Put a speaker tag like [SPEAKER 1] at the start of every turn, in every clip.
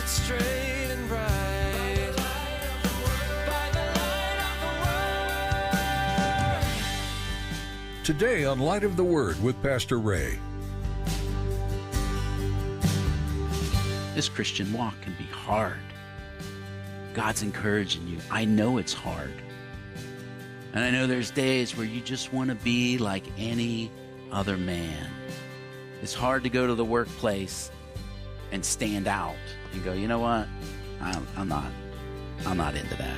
[SPEAKER 1] that's straight and bright. By the light of the word.
[SPEAKER 2] Today on Light of the Word with Pastor Ray.
[SPEAKER 3] This Christian walk can be hard. God's encouraging you. I know it's hard. And I know there's days where you just want to be like any other man. It's hard to go to the workplace and stand out and go, you know what? I'm not into that.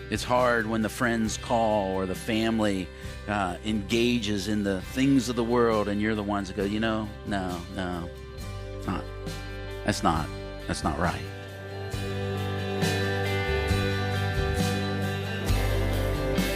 [SPEAKER 3] It's hard when the friends call or the family engages in the things of the world and you're the ones that go, no, it's not. That's not right.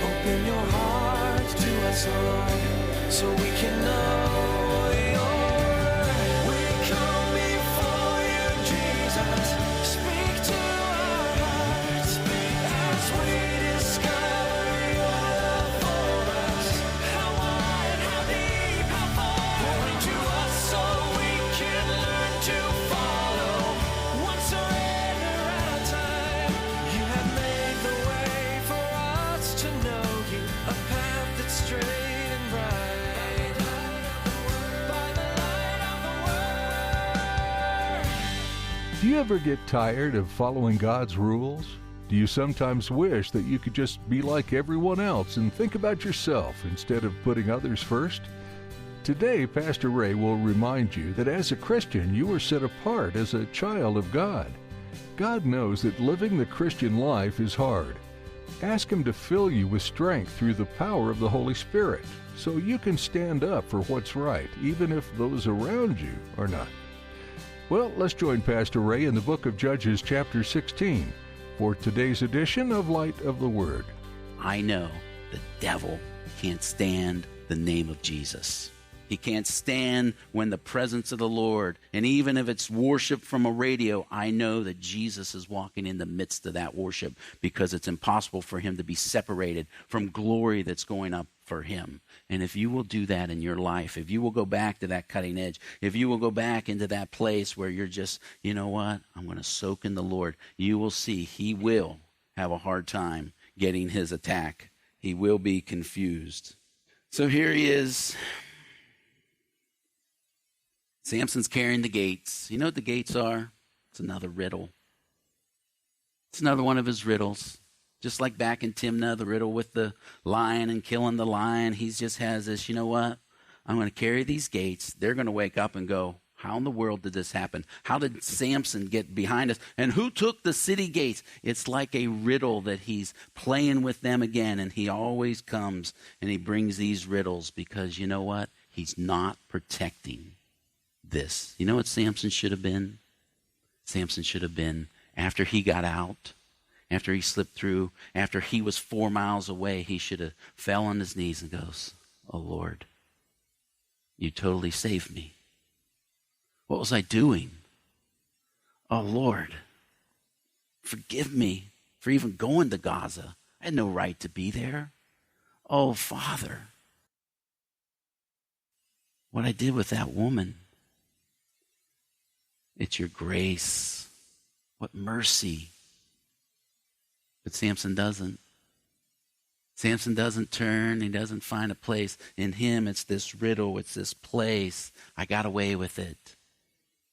[SPEAKER 1] Open your heart to us, Lord, so we can know your word. We come before you, Jesus. Speak to our hearts as we discover your love for us. How wide, how deep, how far. Pour into us so we can learn to follow. One surrender at a time. You have made the way for us to know you, a path that's straight and bright. By the light of the word.
[SPEAKER 2] Do you ever get tired of following God's rules? Do you sometimes wish that you could just be like everyone else and think about yourself instead of putting others first? Today, Pastor Ray will remind you that as a Christian, you are set apart as a child of God. God knows that living the Christian life is hard. Ask Him to fill you with strength through the power of the Holy Spirit, so you can stand up for what's right, even if those around you are not. Well, let's join Pastor Ray in the book of Judges, chapter 16, for today's edition of Light of the Word.
[SPEAKER 3] I know the devil can't stand the name of Jesus. He can't stand when the presence of the Lord, and even if it's worship from a radio, I know that Jesus is walking in the midst of that worship because it's impossible for him to be separated from glory that's going up for him. And if you will do that in your life, if you will go back to that cutting edge, if you will go back into that place where you're just, you know what, I'm going to soak in the Lord, you will see he will have a hard time getting his attack. He will be confused. So here he is. Samson's carrying the gates. You know what the gates are? It's another riddle. It's another one of his riddles. Just like back in Timnah, the riddle with the lion and killing the lion. He just has this, you know what? I'm going to carry these gates. They're going to wake up and go, how in the world did this happen? How did Samson get behind us? And who took the city gates? It's like a riddle that he's playing with them again. And he always comes and he brings these riddles because you know what? He's not protecting this. You know what Samson should have been? Samson should have been, after he got out, after he slipped through, after he was 4 miles away, he should have fell on his knees and goes, oh Lord, you totally saved me. What was I doing? Oh Lord, forgive me for even going to Gaza. I had no right to be there. Oh Father, what I did with that woman, it's your grace. What mercy. But Samson doesn't. Samson doesn't turn. He doesn't find a place. In him, it's this riddle. It's this place. I got away with it.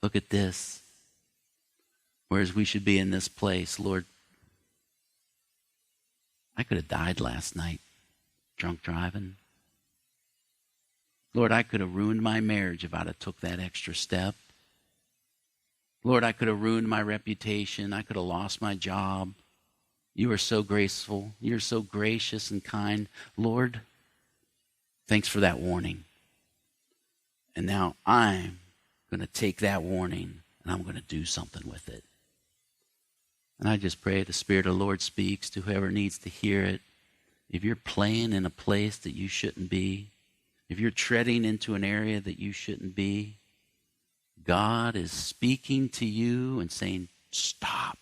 [SPEAKER 3] Look at this. Whereas we should be in this place. Lord, I could have died last night drunk driving. Lord, I could have ruined my marriage if I'd have took that extra step. Lord, I could have ruined my reputation. I could have lost my job. You are so graceful. You're so gracious and kind. Lord, thanks for that warning. And now I'm going to take that warning and I'm going to do something with it. And I just pray the Spirit of the Lord speaks to whoever needs to hear it. If you're playing in a place that you shouldn't be, if you're treading into an area that you shouldn't be, God is speaking to you and saying, stop,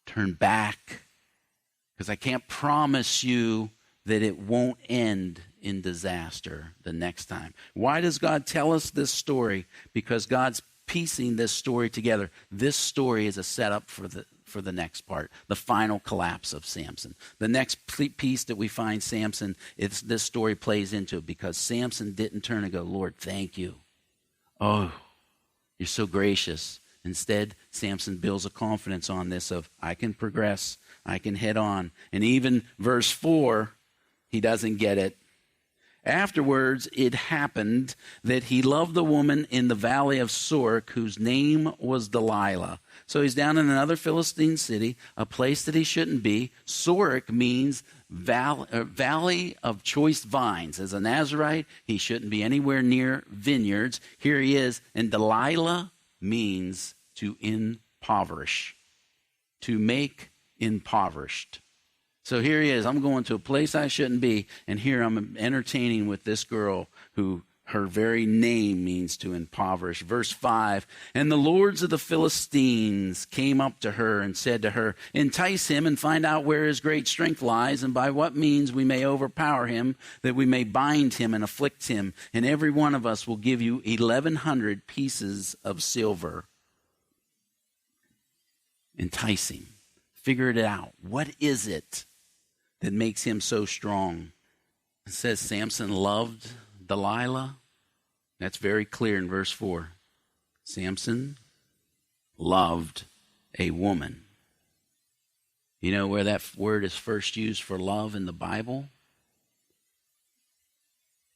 [SPEAKER 3] turn back, because I can't promise you that it won't end in disaster the next time. Why does God tell us this story? Because God's piecing this story together. This story is a setup for the next part, the final collapse of Samson. The next piece that we find Samson, this story plays into it, because Samson didn't turn and go, Lord, thank you. Oh, you're so gracious. Instead, Samson builds a confidence on this of, I can progress, I can head on. And even verse 4, he doesn't get it. Afterwards, it happened that he loved the woman in the valley of Sorek, whose name was Delilah. So he's down in another Philistine city, a place that he shouldn't be. Sorek means valley of choice vines. As a Nazirite, he shouldn't be anywhere near vineyards. Here he is, and Delilah means to impoverish, to make impoverished. So here he is. I'm going to a place I shouldn't be, and here I'm entertaining with this girl who her very name means to impoverish. Verse 5, and the lords of the Philistines came up to her and said to her, entice him and find out where his great strength lies, and by what means we may overpower him, that we may bind him and afflict him, and every one of us will give you 1,100 pieces of silver. Entice him. Figure it out. What is it that makes him so strong? It says Samson loved Delilah. That's very clear in verse 4. Samson loved a woman. You know where that word is first used for love in the Bible?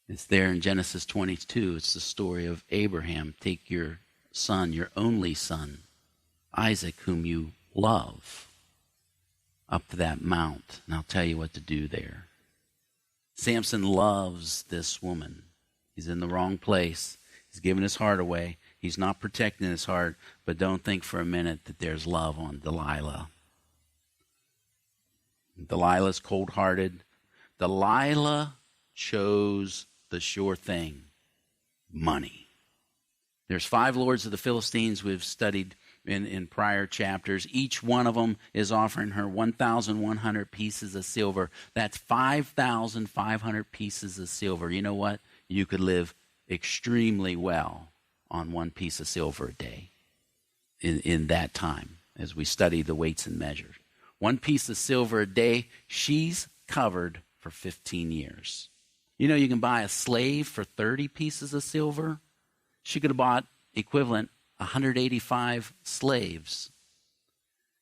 [SPEAKER 3] It's there in Genesis 22. It's the story of Abraham. Take your son, your only son, Isaac, whom you love, up to that mount, and I'll tell you what to do there. Samson loves this woman. He's in the wrong place. He's giving his heart away. He's not protecting his heart, but don't think for a minute that there's love on Delilah. Delilah's cold-hearted. Delilah chose the sure thing, money. There's 5 lords of the Philistines we've studied in prior chapters. Each one of them is offering her 1,100 pieces of silver. That's 5,500 pieces of silver. You know what? You could live extremely well on 1 piece of silver a day in that time, as we study the weights and measures. 1 piece of silver a day, she's covered for 15 years. You know, you can buy a slave for 30 pieces of silver. She could have bought equivalent 185 slaves.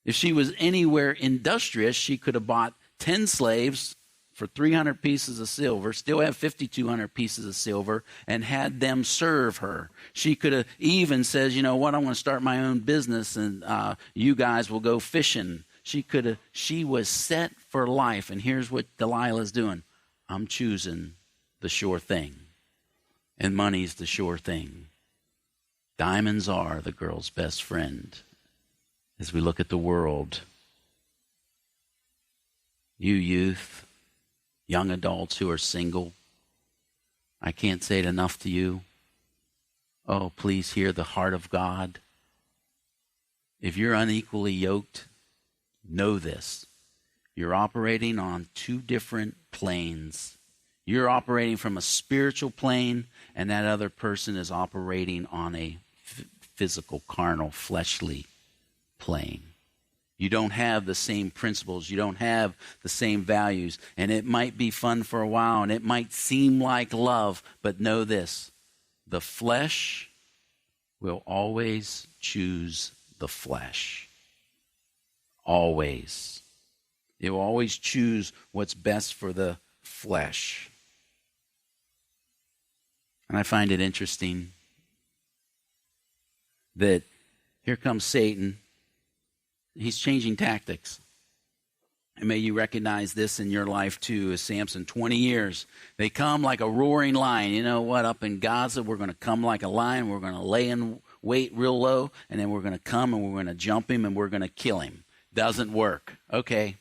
[SPEAKER 3] If she was anywhere industrious, she could have bought 10 slaves for 300 pieces of silver, still have 5,200 pieces of silver, and had them serve her. She could have even said, you know what, I want to start my own business, and you guys will go fishing. She was set for life, and here's what Delilah's doing. I'm choosing the sure thing, and money's the sure thing. Diamonds are the girl's best friend. As we look at the world, you youth, young adults who are single, I can't say it enough to you. Oh, please hear the heart of God. If you're unequally yoked, know this. You're operating on 2 different planes. You're operating from a spiritual plane, and that other person is operating on a physical, carnal, fleshly plane. You don't have the same principles. You don't have the same values. And it might be fun for a while, and it might seem like love, but know this. The flesh will always choose the flesh. Always. It will always choose what's best for the flesh. And I find it interesting that here comes Satan. He's changing tactics. And may you recognize this in your life too, as Samson. 20 years. They come like a roaring lion. You know what? Up in Gaza, we're going to come like a lion. We're going to lay in wait real low, and then we're going to come and we're going to jump him and we're going to kill him. Doesn't work. Okay,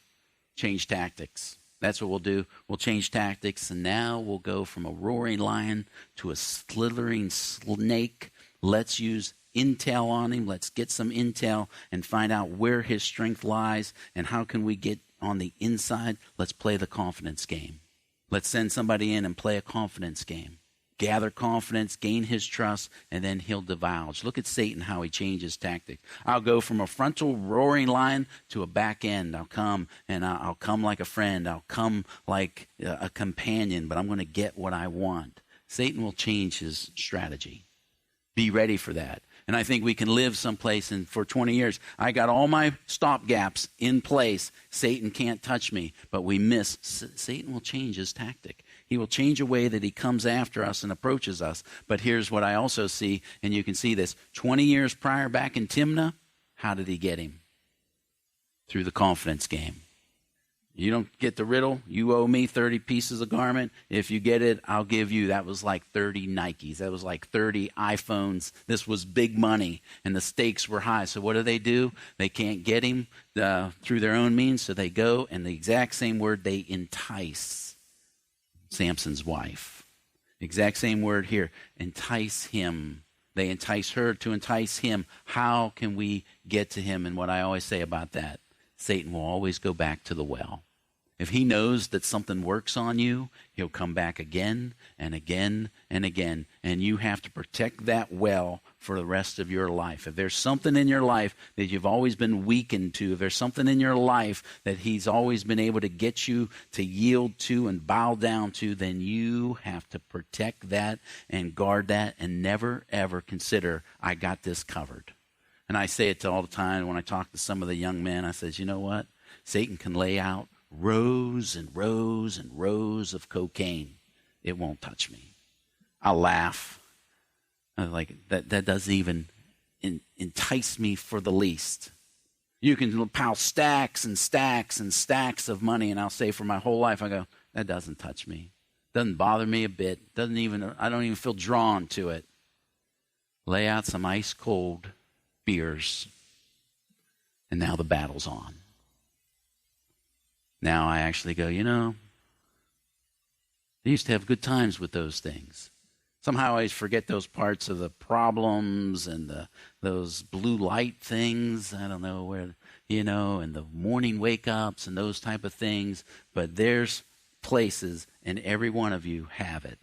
[SPEAKER 3] change tactics. That's what we'll do. We'll change tactics, and now we'll go from a roaring lion to a slithering snake. Let's use intel on him. Let's get some intel and find out where his strength lies and how can we get on the inside. Let's play the confidence game. Let's send somebody in and play a confidence game. gather confidence, gain his trust, and then he'll divulge. Look at Satan, how he changes tactics. I'll go from a frontal roaring lion to a back end. I'll come, and I'll come like a friend. I'll come like a companion, but I'm going to get what I want. Satan will change his strategy. Be ready for that. And I think we can live someplace, and for 20 years, I got all my stop gaps in place. Satan can't touch me, but we miss. Satan will change his tactic. He will change a way that he comes after us and approaches us. But here's what I also see, and you can see this. 20 years prior, back in Timnah, how did he get him? Through the confidence game. You don't get the riddle, you owe me 30 pieces of garment. If you get it, I'll give you. That was like 30 Nikes. That was like 30 iPhones. This was big money, and the stakes were high. So what do? They can't get him through their own means, so they go, and the exact same word, they entice Samson's wife. Exact same word here, entice him. They entice her to entice him. How can we get to him? And what I always say about that, Satan will always go back to the well. If he knows that something works on you, he'll come back again and again and again. And you have to protect that well for the rest of your life. If there's something in your life that you've always been weakened to, if there's something in your life that he's always been able to get you to yield to and bow down to, then you have to protect that and guard that and never, ever consider, I got this covered. And I say it all the time when I talk to some of the young men. I says, you know what? Satan can lay out rows and rows and rows of cocaine. It won't touch me. I'll laugh. I'm like, that doesn't even entice me for the least. You can pile stacks and stacks and stacks of money, and I'll say for my whole life, I go, that doesn't touch me. Doesn't bother me a bit. I don't even feel drawn to it. Lay out some ice cold beers, and now the battle's on. Now I actually go, I used to have good times with those things. Somehow I always forget those parts of the problems and those blue light things. I don't know where, and the morning wake-ups and those type of things. But there's places, and every one of you have it,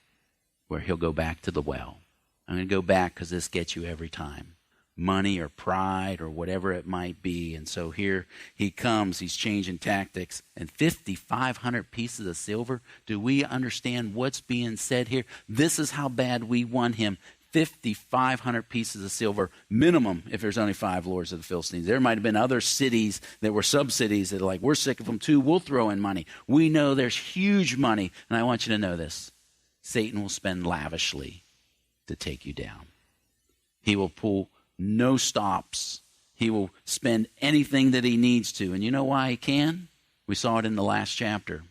[SPEAKER 3] where he'll go back to the well. I'm going to go back because this gets you every time. Money or pride or whatever it might be. And so here he comes, he's changing tactics. And 5,500 pieces of silver. Do we understand what's being said here? This is how bad we want him. 5,500 pieces of silver minimum if there's only 5 lords of the Philistines. There might have been other cities that were sub-cities that are like, we're sick of them too, we'll throw in money. We know there's huge money. And I want you to know this. Satan will spend lavishly to take you down. He will pull no stops. He will spend anything that he needs to. And you know why he can? We saw it in the last chapter.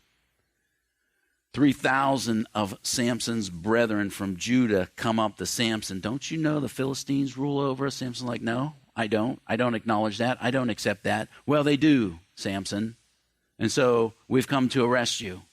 [SPEAKER 3] 3,000 of Samson's brethren from Judah come up to Samson. Don't you know the Philistines rule over us? Samson's like, no, I don't. I don't acknowledge that. I don't accept that. Well, they do, Samson. And so we've come to arrest you.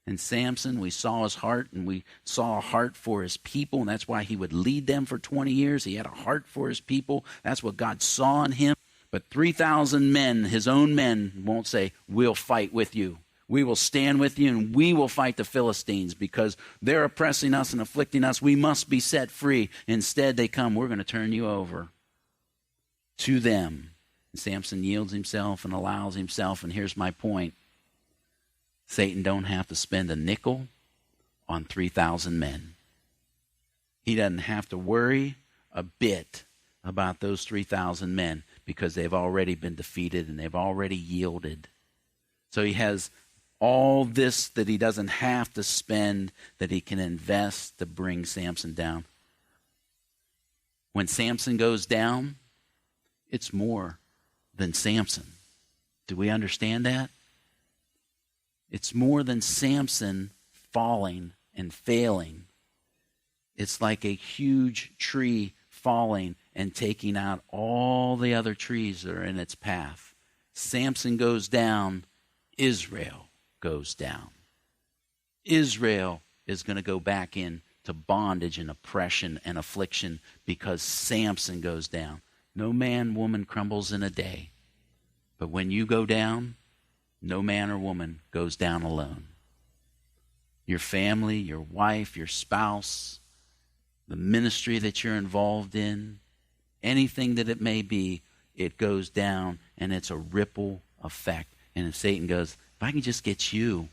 [SPEAKER 3] And Samson, we saw his heart, and we saw a heart for his people, and that's why he would lead them for 20 years. He had a heart for his people. That's what God saw in him. But 3,000 men, his own men, won't say, we'll fight with you. We will stand with you, and we will fight the Philistines because they're oppressing us and afflicting us. We must be set free. Instead, they come, we're going to turn you over to them. And Samson yields himself and allows himself, and here's my point. Satan don't have to spend a nickel on 3,000 men. He doesn't have to worry a bit about those 3,000 men because they've already been defeated and they've already yielded. So he has all this that he doesn't have to spend, that he can invest to bring Samson down. When Samson goes down, it's more than Samson. Do we understand that? It's more than Samson falling and failing. It's like a huge tree falling and taking out all the other trees that are in its path. Samson goes down, Israel goes down. Israel is going to go back into bondage and oppression and affliction because Samson goes down. No man, woman crumbles in a day. But when you go down, no man or woman goes down alone. Your family, your wife, your spouse, the ministry that you're involved in, anything that it may be, it goes down, and it's a ripple effect. And if Satan goes, if I can just get you,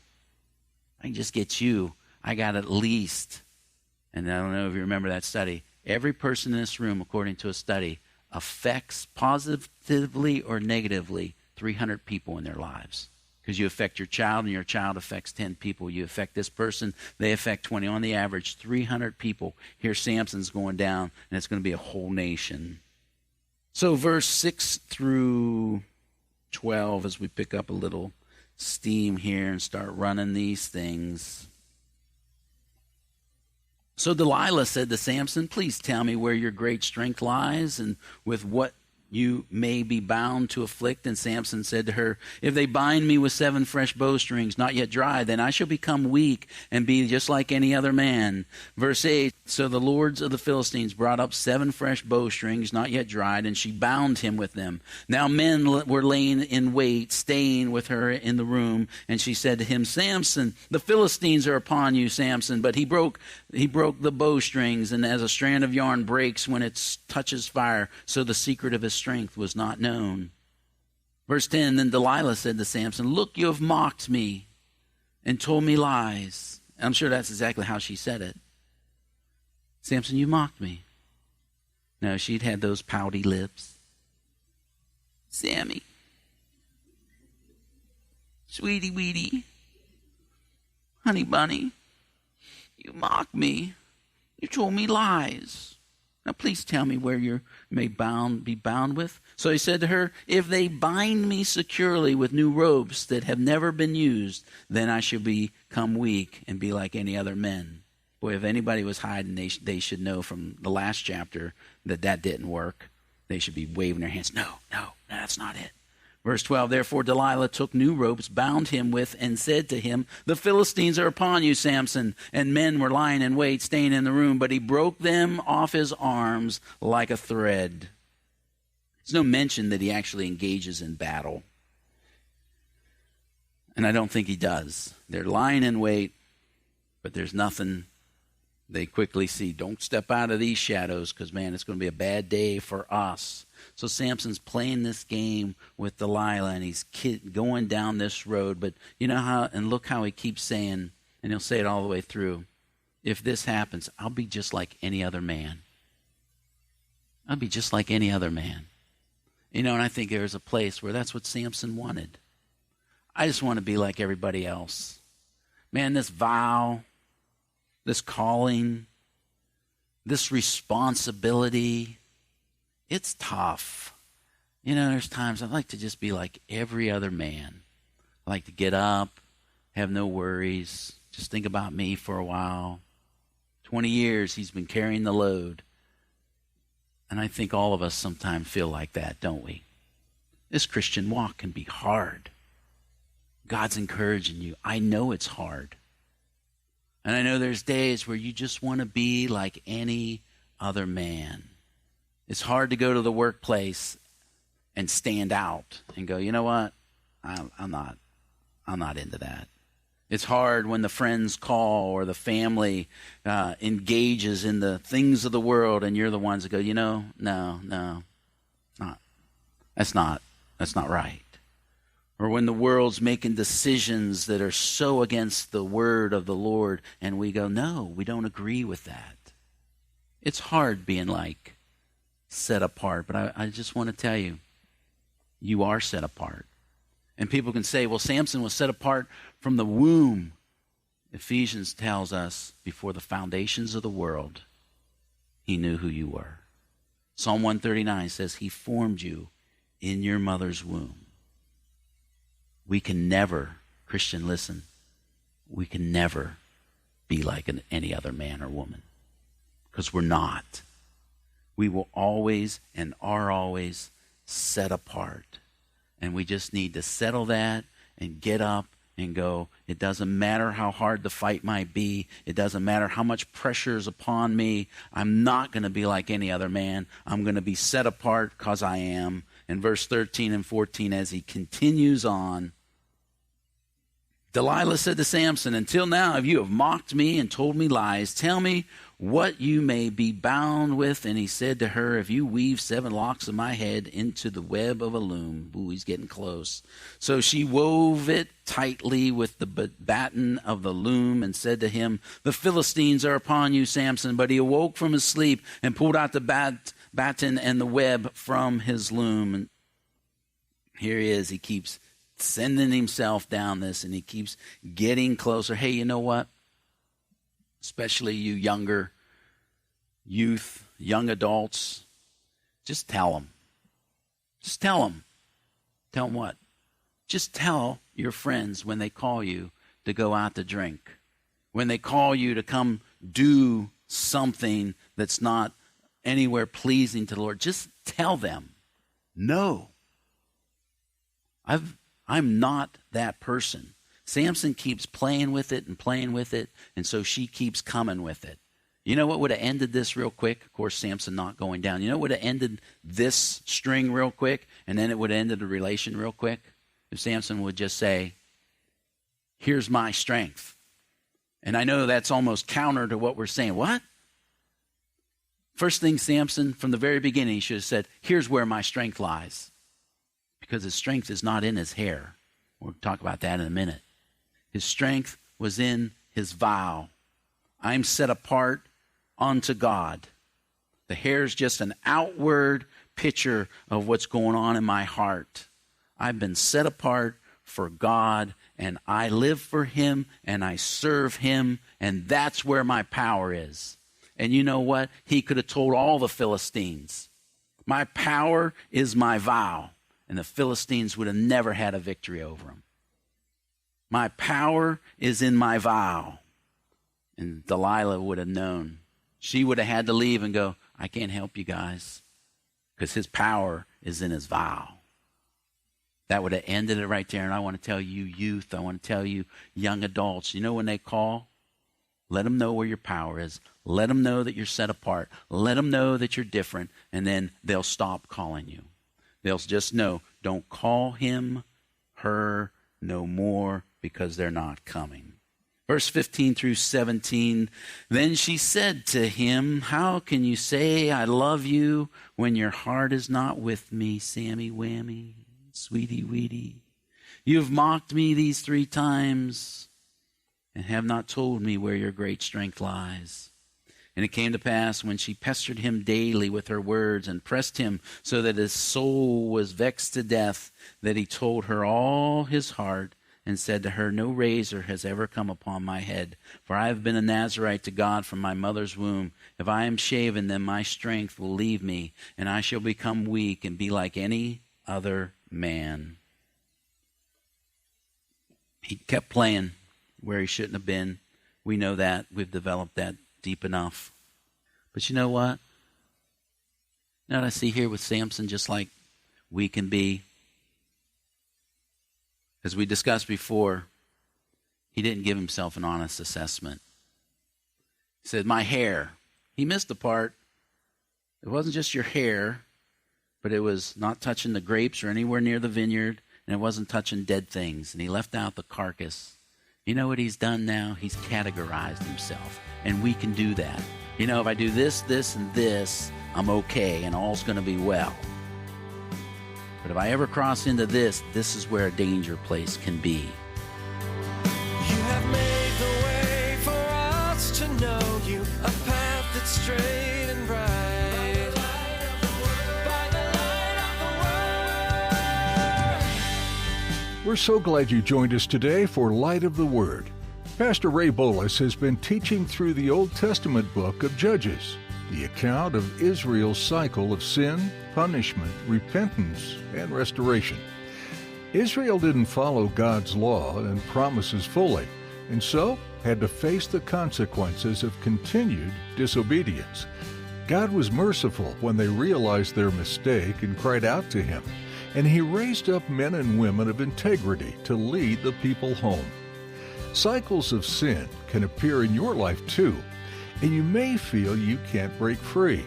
[SPEAKER 3] I got at least, and I don't know if you remember that study, every person in this room, according to a study, affects positively or negatively 300 people in their lives. Because you affect your child, and your child affects 10 people. You affect this person, they affect 20. On the average, 300 people. Here Samson's going down, and it's going to be a whole nation. So verse 6 through 12, as we pick up a little steam here and start running these things. So Delilah said to Samson, please tell me where your great strength lies and with what you may be bound to afflict. And Samson said to her, if they bind me with 7 fresh bowstrings, not yet dried, then I shall become weak and be just like any other man. Verse 8, so the lords of the Philistines brought up 7 fresh bowstrings, not yet dried, and she bound him with them. Now men were laying in wait, staying with her in the room. And she said to him, Samson, the Philistines are upon you, Samson. But he broke the bowstrings, and as a strand of yarn breaks when it touches fire, so the secret of his strength was not known. Verse 10, then Delilah said to Samson, look, you have mocked me and told me lies. I'm sure that's exactly how she said it. Samson, you mocked me. No, she'd had those pouty lips. Sammy, sweetie weetie, honey bunny, you mocked me. You told me lies. Now please tell me where you may be bound with. So he said to her, if they bind me securely with new ropes that have never been used, then I shall become weak and be like any other men. Boy, if anybody was hiding, they should know from the last chapter that didn't work. They should be waving their hands. No, that's not it. Verse 12, therefore Delilah took new ropes, bound him with, and said to him, the Philistines are upon you, Samson. And men were lying in wait, staying in the room, but he broke them off his arms like a thread. There's no mention that he actually engages in battle. And I don't think he does. They're lying in wait, but there's nothing. They quickly see, don't step out of these shadows, because, man, it's going to be a bad day for us. So Samson's playing this game with Delilah, and he's going down this road. But you know how, and look how he keeps saying, and he'll say it all the way through, if this happens, I'll be just like any other man. I'll be just like any other man. You know, and I think there's a place where that's what Samson wanted. I just want to be like everybody else. Man, this vow, this calling, this responsibility, it's tough. You know, there's times I'd like to just be like every other man. I like to get up, have no worries, just think about me for a while. 20 years he's been carrying the load. And I think all of us sometimes feel like that, don't we? This Christian walk can be hard. God's encouraging you. I know it's hard. And I know there's days where you just want to be like any other man. It's hard to go to the workplace and stand out and go, you know what? I'm not into that. It's hard when the friends call or the family engages in the things of the world, and you're the ones that go, you know, no, that's not right. Or when the world's making decisions that are so against the word of the Lord, and we go, no, we don't agree with that. It's hard being like set apart, but I just want to tell you, you are set apart. And people can say, well, Samson was set apart from the womb. Ephesians tells us, before the foundations of the world, he knew who you were. Psalm 139 says, he formed you in your mother's womb. We can never, Christian, listen, we can never be like any other man or woman, because we're not. We will always and are always set apart. And we just need to settle that and get up and go. It doesn't matter how hard the fight might be. It doesn't matter how much pressure is upon me. I'm not going to be like any other man. I'm going to be set apart because I am. In verse 13 and 14, as he continues on, Delilah said to Samson, until now, if you have mocked me and told me lies, tell me what you may be bound with. And he said to her, if you weave 7 locks of my head into the web of a loom. Ooh, he's getting close. So she wove it tightly with the batten of the loom and said to him, the Philistines are upon you, Samson. But he awoke from his sleep and pulled out the batten and the web from his loom. And here he is. He keeps sending himself down this, and he keeps getting closer. Hey, you know what? Especially you younger youth, young adults, just tell them. Just tell them. Tell them what? Just tell your friends when they call you to go out to drink, when they call you to come do something that's not anywhere pleasing to the Lord. Just tell them, no. I'm not that person. Samson keeps playing with it, and so she keeps coming with it. You know what would have ended this real quick? Of course, Samson not going down. You know what would have ended this string real quick, and then it would have ended the relation real quick? If Samson would just say, here's my strength. And I know that's almost counter to what we're saying. What? First thing Samson, from the very beginning, he should have said, here's where my strength lies. Because his strength is not in his hair. We'll talk about that in a minute. His strength was in his vow. I'm set apart unto God. The hair is just an outward picture of what's going on in my heart. I've been set apart for God, and I live for him, and I serve him, and that's where my power is. And you know what? He could have told all the Philistines, my power is my vow. And the Philistines would have never had a victory over him. My power is in my vow. And Delilah would have known. She would have had to leave and go, I can't help you guys, because his power is in his vow. That would have ended it right there. And I want to tell you youth, I want to tell you young adults, you know when they call, let them know where your power is. Let them know that you're set apart. Let them know that you're different, and then they'll stop calling you. They'll just know, don't call him, her, no more, because they're not coming. Verse 15 through 17, then she said to him, how can you say I love you when your heart is not with me, Sammy Whammy, sweetie weetie? You have mocked me these 3 times and have not told me where your great strength lies. And it came to pass when she pestered him daily with her words and pressed him so that his soul was vexed to death, that he told her all his heart and said to her, no razor has ever come upon my head, for I have been a Nazarite to God from my mother's womb. If I am shaven, then my strength will leave me, and I shall become weak and be like any other man. He kept playing where he shouldn't have been. We know that. We've developed that deep enough. But you know what? You know what I see here with Samson, just like we can be? As we discussed before, he didn't give himself an honest assessment. He said, my hair. He missed the part. It wasn't just your hair, but it was not touching the grapes or anywhere near the vineyard, and it wasn't touching dead things. And he left out the carcass. You know what he's done now? He's categorized himself. And we can do that. You know, if I do this, this, and this, I'm okay, and all's going to be well. But if I ever cross into this, this is where a danger place can be.
[SPEAKER 1] You have made the way for us to know you, a path that's straight and bright. By the light of the word.
[SPEAKER 2] We're so glad you joined us today for Light of the Word. Pastor Ray Bolus has been teaching through the Old Testament book of Judges, the account of Israel's cycle of sin, punishment, repentance, and restoration. Israel didn't follow God's law and promises fully, and so had to face the consequences of continued disobedience. God was merciful when they realized their mistake and cried out to him, and he raised up men and women of integrity to lead the people home. Cycles of sin can appear in your life too, and you may feel you can't break free.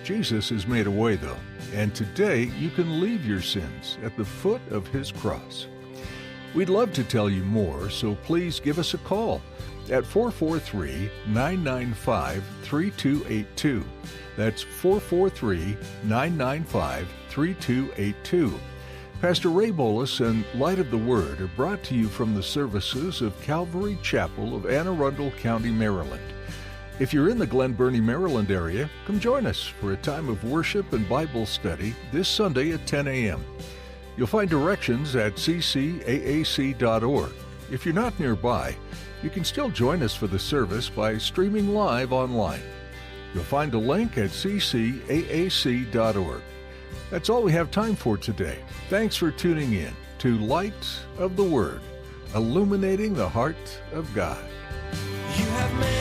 [SPEAKER 2] Jesus has made a way though, and today you can leave your sins at the foot of his cross. We'd love to tell you more, so please give us a call at 443-995-3282. That's 443-995-3282. Pastor Ray Bolus and Light of the Word are brought to you from the services of Calvary Chapel of Anne Arundel County, Maryland. If you're in the Glen Burnie, Maryland area, come join us for a time of worship and Bible study this Sunday at 10 a.m. You'll find directions at ccaac.org. If you're not nearby, you can still join us for the service by streaming live online. You'll find a link at ccaac.org. That's all we have time for today. Thanks for tuning in to Light of the Word, illuminating the heart of God.
[SPEAKER 1] You have made